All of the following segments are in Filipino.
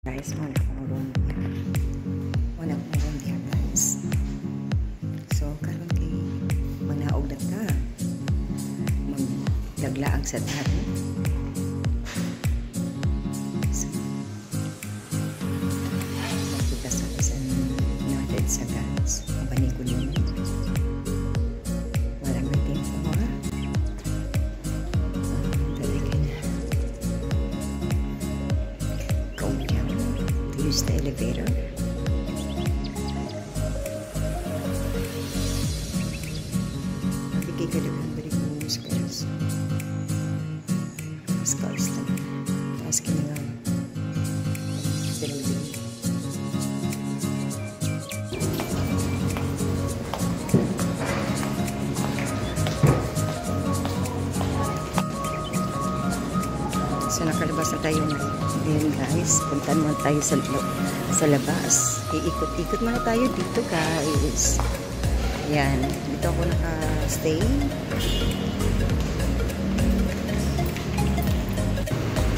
Guys, wala akong diya guys. So karon kay manaog na ta magdaglaang sa dati. So kita sa North sa guys mabani ko yun. Walang tempo mo use the elevator. Nabigay ka lang balik mo guys. Scars lang. Tapos kinilang. So nakalabas na tayo ngayon. Ayan guys, puntan muna tayo sa labas. Iikot-ikot muna tayo dito guys. Ayan, dito ako naka-stay.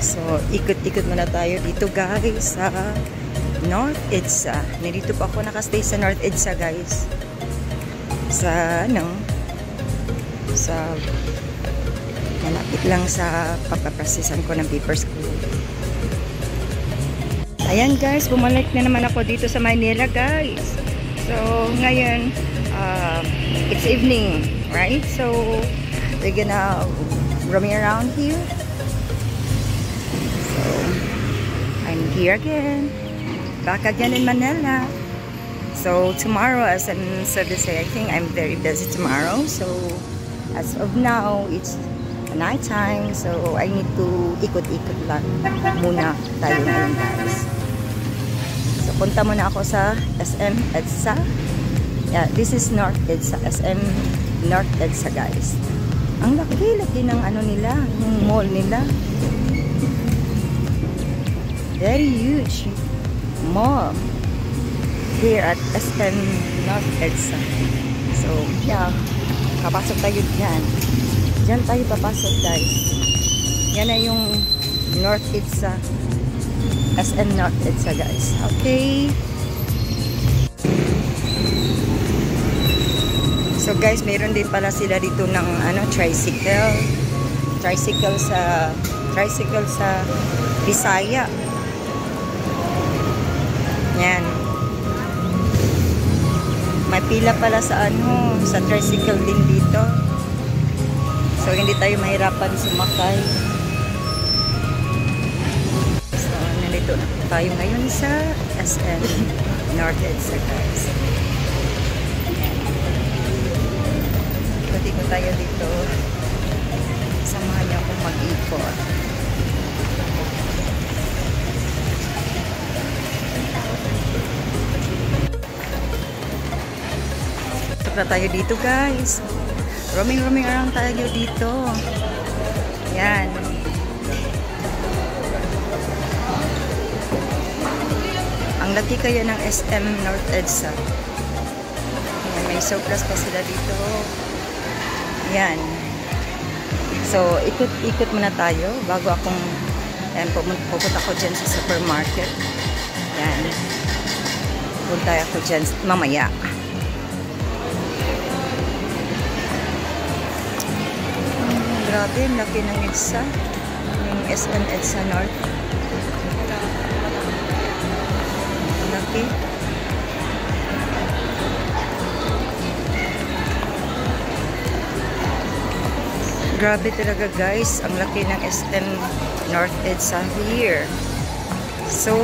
So, ikot-ikot muna tayo dito guys sa North EDSA. Nandito pa ako naka-stay sa North EDSA guys. Sa malapit lang sa papaprocessan ko ng papers ko. Ayan guys, bumalik na naman ako dito sa Manila guys. So ngayon, it's evening, right? So we're gonna roaming around here. So I'm here again, back again in Manila. So tomorrow, as I'm so to say, I think I'm very busy tomorrow. So as of now, it's night time, so I need to ikot-ikot lang muna tayo ngayon guys. So punta muna ako sa SM EDSA. Yeah, this is North EDSA, SM North EDSA guys. Ang laki-laki ng ano nila, yung mall nila. Very huge mall here at SM North EDSA. So yeah, kapasok tayo dyan. Diyan tayo papasok guys. Yan na yung North EDSA. SM North EDSA guys. Okay. So guys, mayroon din pala sila dito ng tricycle. Tricycle sa Bisaya. Yan. May pila pala sa sa tricycle din dito. So, hindi tayo mahirapan sumakay. So, nandito na tayo ngayon sa SM North EDSA guys. Ikot-ikot tayo dito. Samahan niyo akong mag-ikot. Ikot na tayo dito guys. Roaming around tayo dito. Yan. Ang laki kaya ng SM North EDSA. Yan, may surplus pa sila dito. Yan. So, ikot-ikot muna tayo bago akong pupunta ako dyan sa supermarket. Yan. Punta ako dyan mamaya. Grabe, laki ng EDSA. Yung SM EDSA North. Laki. Grabe talaga guys. Ang laki ng SM North EDSA here. So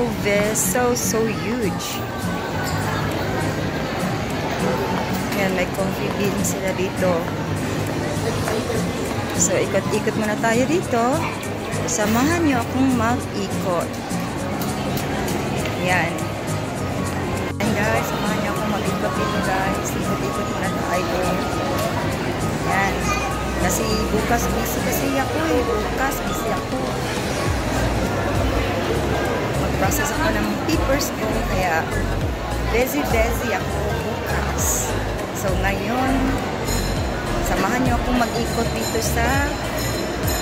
huge. Yan, may coffee bean sila dito. So, ikot-ikot muna tayo dito. Samahan nyo akong mag-ikot. Yan. And guys, samahan nyo akong mag-ikot dito guys. Ikot-ikot muna tayo. Yan. Kasi bukas busy kasi ako eh. Bukas busy ako. Mag-process ako ng papers ko. Kaya busy ako bukas. So, ngayon, samahan nyo akong mag-ikot dito sa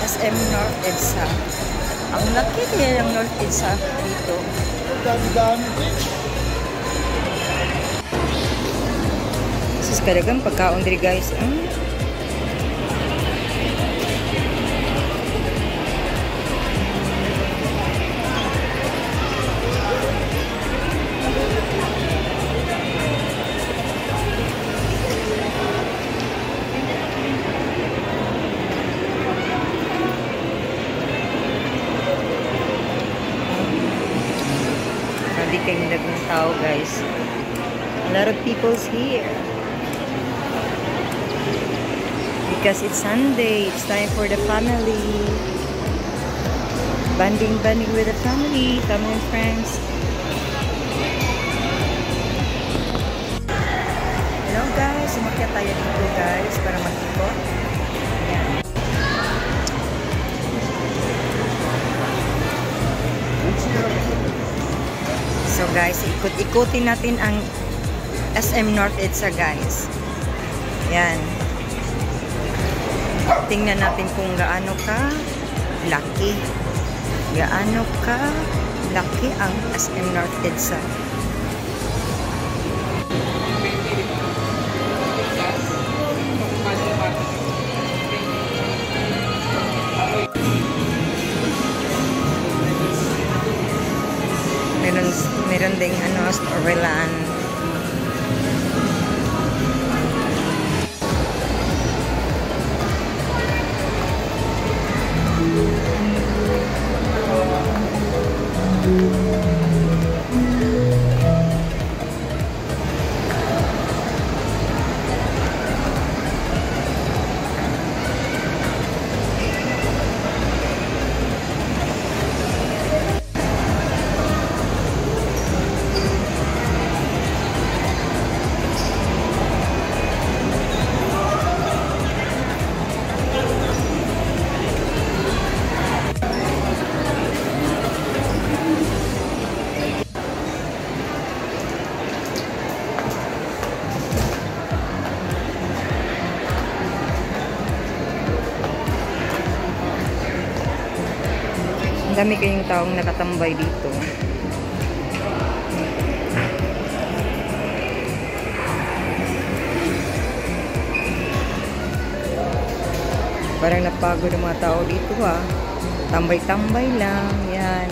SM North EDSA. Ang laki kaya ng North EDSA dito. Sus kadagang pagkaon diri guys. Hindi kayong naging tao guys. A lot of people's here. Because it's Sunday, it's time for the family. Banding with the family and friends. Hello guys, umakyat tayo dito guys para mag-ikot. Ayan. So guys, ikot-ikutin natin ang SM North EDSA guys. Yan. Tingnan natin kung gaano ka laki. Gaano ka laki ang SM North EDSA. Meron ding storyline. Ang dami kayong taong nakatambay dito. Parang napagod ang mga tao dito ha. Tambay-tambay lang. Yan.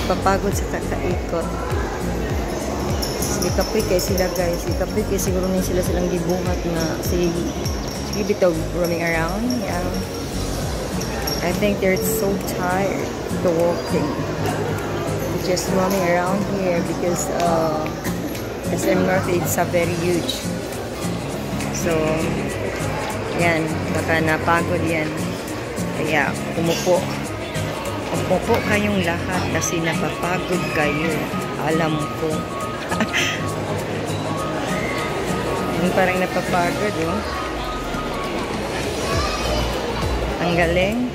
Papagod sa kakaikot. Ikapoy kay sila guys. Ikapoy kay siguro na silang gibungat na sige bitaw roaming around. Yeah. I think they're so tired to walking. Just roaming around here because SM North EDSA very huge. So, yan. Baka napagod yan. Kaya, umupo. Umupo kayong lahat kasi napapagod kayo. Alam ko. Yung parang napapagod, oh. Ang galing.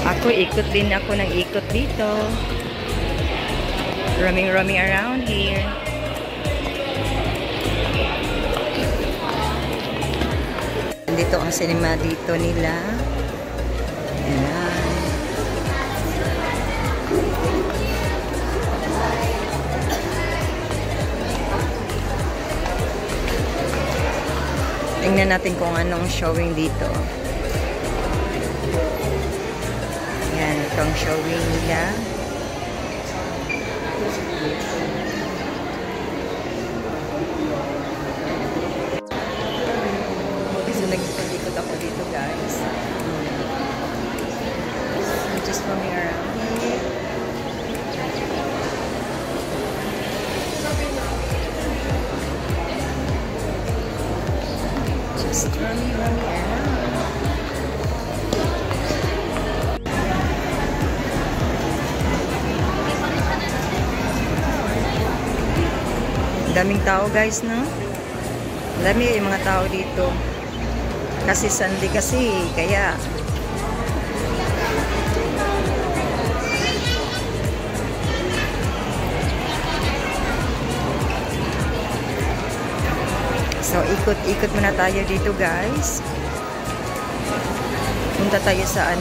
Ako, ikot din ako ng ikot dito. Roaming around here. Dito ang cinema dito nila. Ayan. Tingnan natin kung anong showing dito. Yan, itong showing nila. So, nag-ikot ako dito, guys. I'm just roaming around here. Just roaming around. Daming tao guys, no? Dami yung mga tao dito. Kasi Sunday kasi, kaya so, ikot-ikot muna tayo dito guys. Punta tayo sa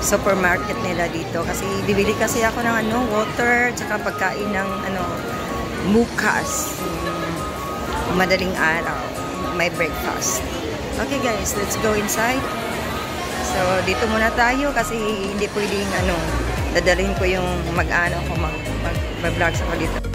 supermarket nila dito. Kasi bibili kasi ako ng water, tsaka pagkain ng mukas. Madaling araw. May breakfast. Okay guys, let's go inside. So, dito muna tayo kasi hindi pwedeng dadalhin ko yung mag-vlogs ako dito.